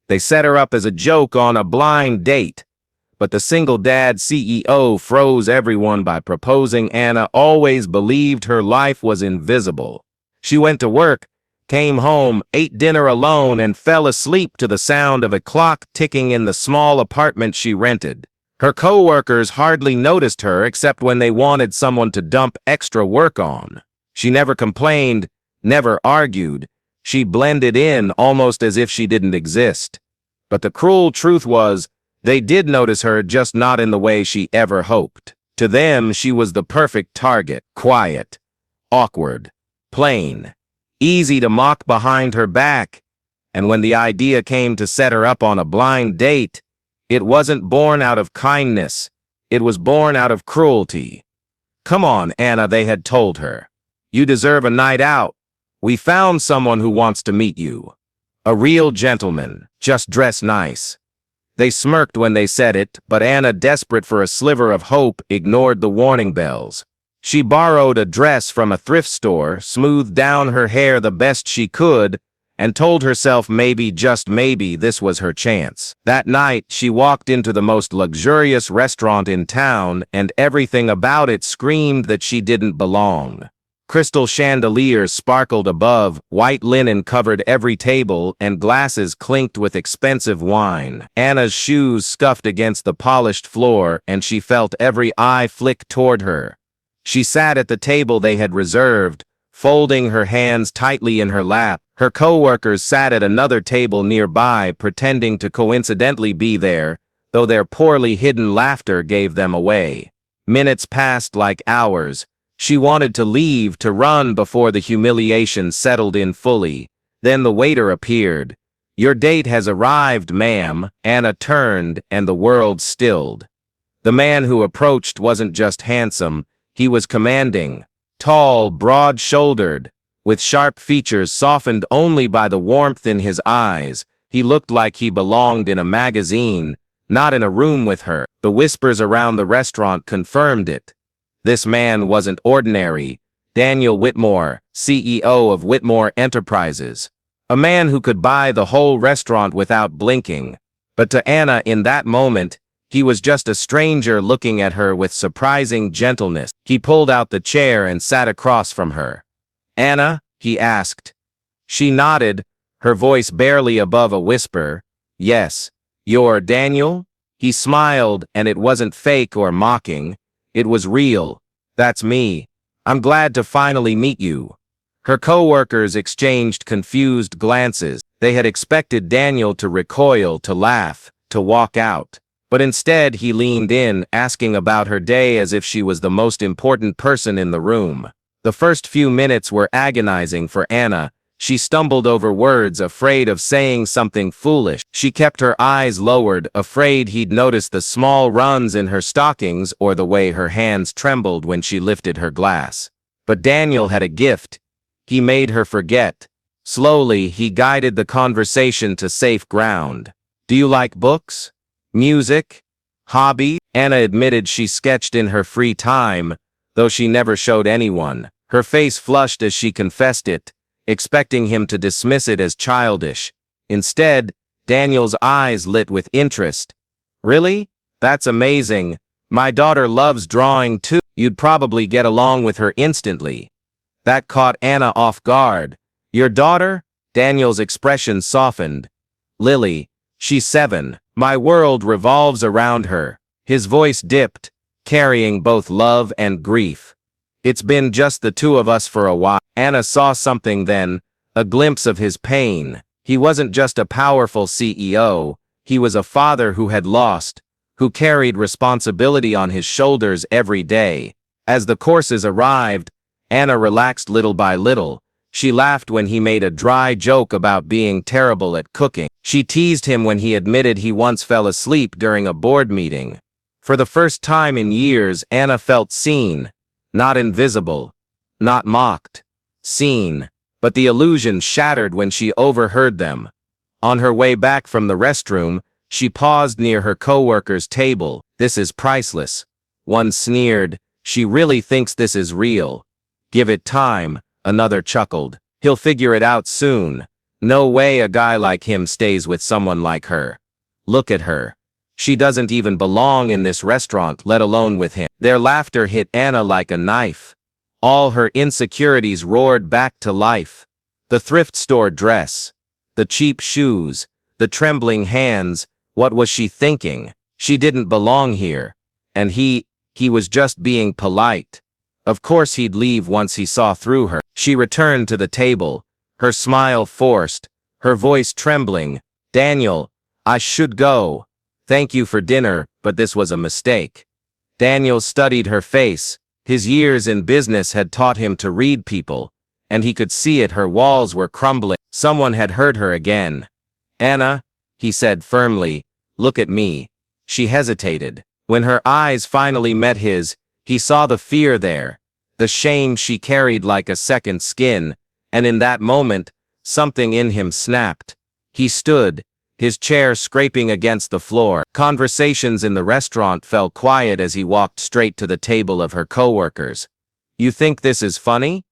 They set her up as a joke on a blind date. But the single dad CEO froze everyone by proposing Anna always believed her life was invisible. She went to work, came home, ate dinner alone, and fell asleep to the sound of a clock ticking in the small apartment she rented. Her coworkers hardly noticed her except when they wanted someone to dump extra work on. She never complained, never argued. She blended in almost as if she didn't exist. But the cruel truth was, they did notice her, just not in the way she ever hoped. To them, she was the perfect target, quiet, awkward, plain, easy to mock behind her back. And when the idea came to set her up on a blind date, it wasn't born out of kindness. It was born out of cruelty. "Come on, Anna," they had told her. "You deserve a night out. We found someone who wants to meet you. A real gentleman. Just dress nice." They smirked when they said it, but Anna, desperate for a sliver of hope, ignored the warning bells. She borrowed a dress from a thrift store, smoothed down her hair the best she could, and told herself maybe, just maybe, this was her chance. That night, she walked into the most luxurious restaurant in town, and everything about it screamed that she didn't belong. Crystal chandeliers sparkled above, white linen covered every table, and glasses clinked with expensive wine. Anna's shoes scuffed against the polished floor, and she felt every eye flick toward her. She sat at the table they had reserved, folding her hands tightly in her lap. Her coworkers sat at another table nearby, pretending to coincidentally be there, though their poorly hidden laughter gave them away. Minutes passed like hours. She wanted to leave, to run before the humiliation settled in fully. Then the waiter appeared. "Your date has arrived, ma'am." Anna turned, and the world stilled. The man who approached wasn't just handsome, he was commanding. Tall, broad-shouldered, with sharp features softened only by the warmth in his eyes. He looked like he belonged in a magazine, not in a room with her. The whispers around the restaurant confirmed it. This man wasn't ordinary. Daniel Whitmore, CEO of Whitmore Enterprises. A man who could buy the whole restaurant without blinking. But to Anna in that moment, he was just a stranger looking at her with surprising gentleness. He pulled out the chair and sat across from her. "Anna?" he asked. She nodded, her voice barely above a whisper. "Yes. You're Daniel?" He smiled, and it wasn't fake or mocking. It was real. "That's me. I'm glad to finally meet you." Her coworkers exchanged confused glances. They had expected Daniel to recoil, to laugh, to walk out. But instead he leaned in, asking about her day as if she was the most important person in the room. The first few minutes were agonizing for Anna. She stumbled over words, afraid of saying something foolish. She kept her eyes lowered, afraid he'd notice the small runs in her stockings or the way her hands trembled when she lifted her glass. But Daniel had a gift. He made her forget. Slowly, he guided the conversation to safe ground. "Do you like books? Music? Hobby?" Anna admitted she sketched in her free time, though she never showed anyone. Her face flushed as she confessed it, expecting him to dismiss it as childish. Instead, Daniel's eyes lit with interest. "Really? That's amazing. My daughter loves drawing too. You'd probably get along with her instantly." That caught Anna off guard. "Your daughter?" Daniel's expression softened. "Lily. She's 7. My world revolves around her." His voice dipped, carrying both love and grief. "It's been just the two of us for a while." Anna saw something then, a glimpse of his pain. He wasn't just a powerful CEO, he was a father who had lost, who carried responsibility on his shoulders every day. As the courses arrived, Anna relaxed little by little. She laughed when he made a dry joke about being terrible at cooking. She teased him when he admitted he once fell asleep during a board meeting. For the first time in years, Anna felt seen, not invisible, not mocked. Seen, but the illusion shattered when she overheard them. On her way back from the restroom, she paused near her coworker's table. "This is priceless." One sneered, "She really thinks this is real." "Give it time," another chuckled. "He'll figure it out soon." No way a guy like him stays with someone like her. Look at her. She doesn't even belong in this restaurant, let alone with him. Their laughter hit Anna like a knife. All her insecurities roared back to life. The thrift store dress, the cheap shoes, the trembling hands. What was she thinking? She didn't belong here. And he was just being polite. Of course he'd leave once he saw through her. She returned to the table, her smile forced, her voice trembling. Daniel, I should go. Thank you for dinner, but this was a mistake. Daniel studied her face. His years in business had taught him to read people, and he could see it. Her walls were crumbling. Someone had hurt her again. Anna, he said firmly, look at me. She hesitated. When her eyes finally met his, he saw the fear there, the shame she carried like a second skin, and in that moment, something in him snapped. He stood, his chair scraping against the floor. Conversations in the restaurant fell quiet as he walked straight to the table of her coworkers. You think this is funny?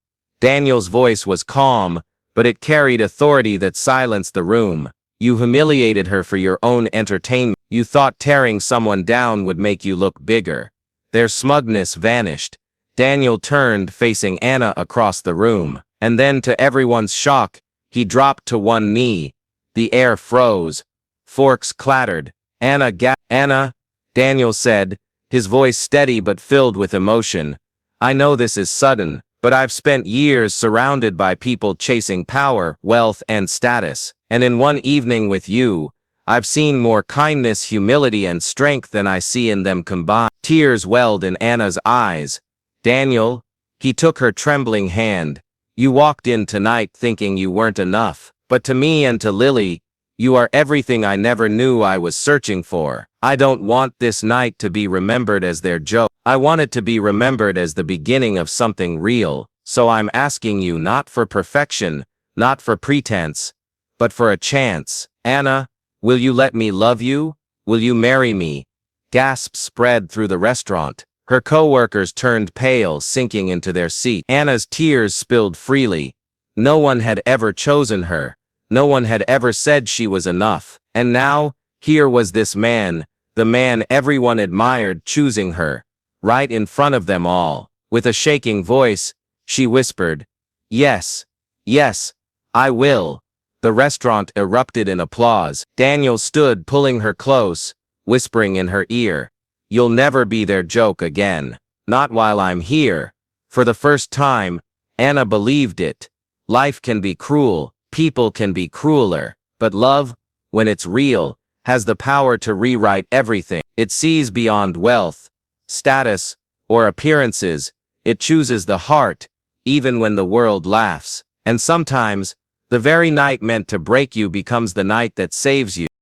Daniel's voice was calm, but it carried authority that silenced the room. You humiliated her for your own entertainment. You thought tearing someone down would make you look bigger. Their smugness vanished. Daniel turned, facing Anna across the room, and then to everyone's shock, he dropped to one knee. The air froze. Forks clattered. Anna, Daniel said, his voice steady but filled with emotion. I know this is sudden, but I've spent years surrounded by people chasing power, wealth, and status. And in one evening with you, I've seen more kindness, humility, and strength than I see in them combined. Tears welled in Anna's eyes. Daniel, he took her trembling hand. You walked in tonight thinking you weren't enough. But to me and to Lily, you are everything I never knew I was searching for. I don't want this night to be remembered as their joke. I want it to be remembered as the beginning of something real. So I'm asking you not for perfection, not for pretense, but for a chance. Anna, will you let me love you? Will you marry me? Gasps spread through the restaurant. Her coworkers turned pale, sinking into their seats. Anna's tears spilled freely. No one had ever chosen her. No one had ever said she was enough. And now, here was this man, the man everyone admired, choosing her, right in front of them all. With a shaking voice, she whispered, yes, yes, I will. The restaurant erupted in applause. Daniel stood, pulling her close, whispering in her ear, you'll never be their joke again. Not while I'm here. For the first time, Anna believed it. Life can be cruel, people can be crueler, but love, when it's real, has the power to rewrite everything. It sees beyond wealth, status, or appearances. It chooses the heart, even when the world laughs. And sometimes, the very night meant to break you becomes the night that saves you.